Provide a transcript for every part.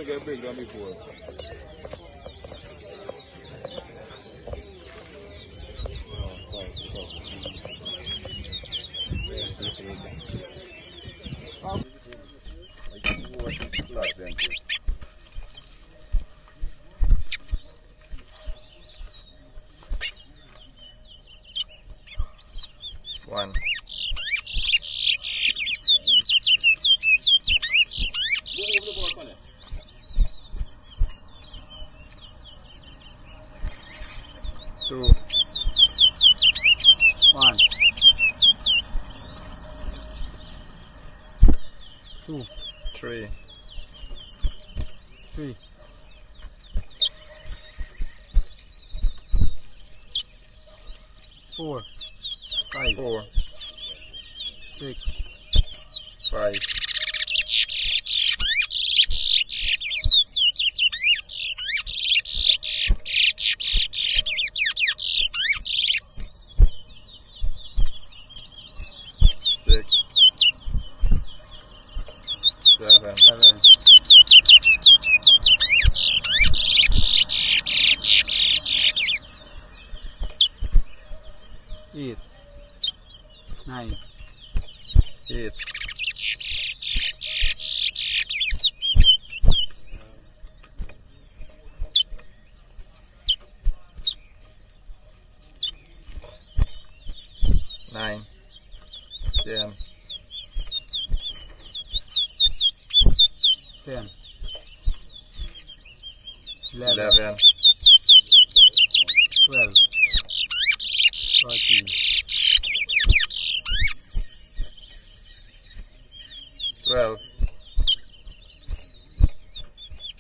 get big than before. One. Two. One. Two. Three. Three. Four. Five. Four. Six. Five. Six. Seven. Seven. Eight. Nine. Eight. Nine. 10. 10. 11. 12. 13. 12.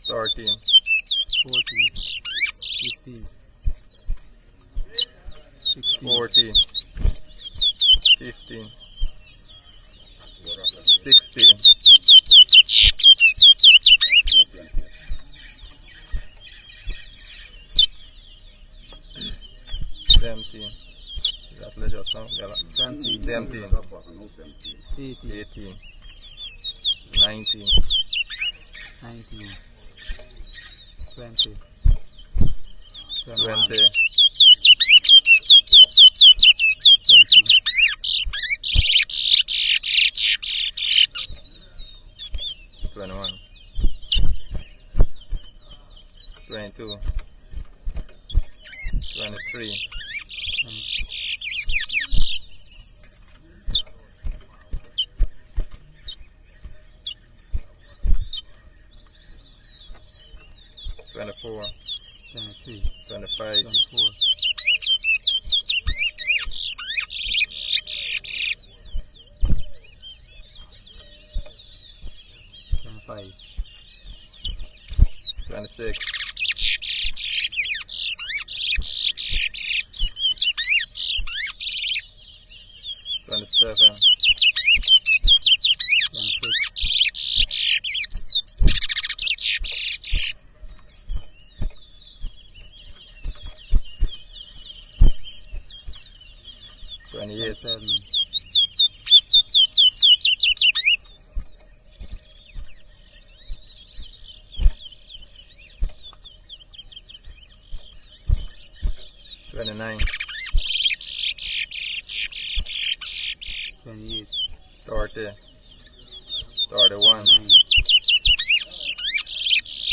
13. 14. 15. 16. 14. 15. 16. 17. Just now. 17. 18. 19. 19. 20. 20. 21. 22. 23. 24. 23. 25. 24. 25. 26. 27. 28. 7. 29. 28. 30. 31.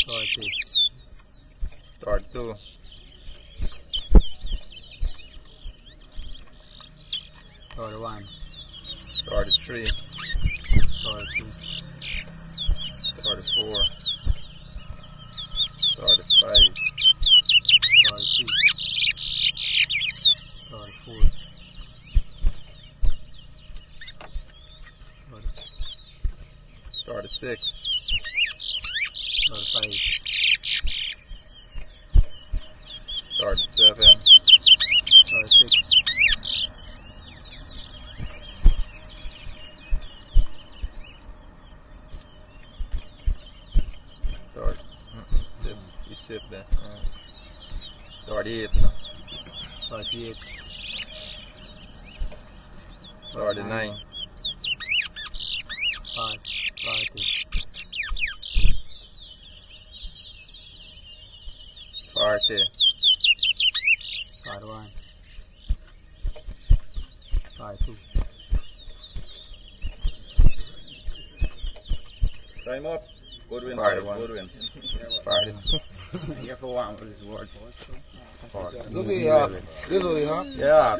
30. 32. 31. 33. 32. 34. 35. 36. 34. 36. 35. 37. 36. 37. 38. 48. 39. 40. 40. 41. 42. Try him up. Good win, 41. good win. 40. You have to warm for this word. Forty. Yeah.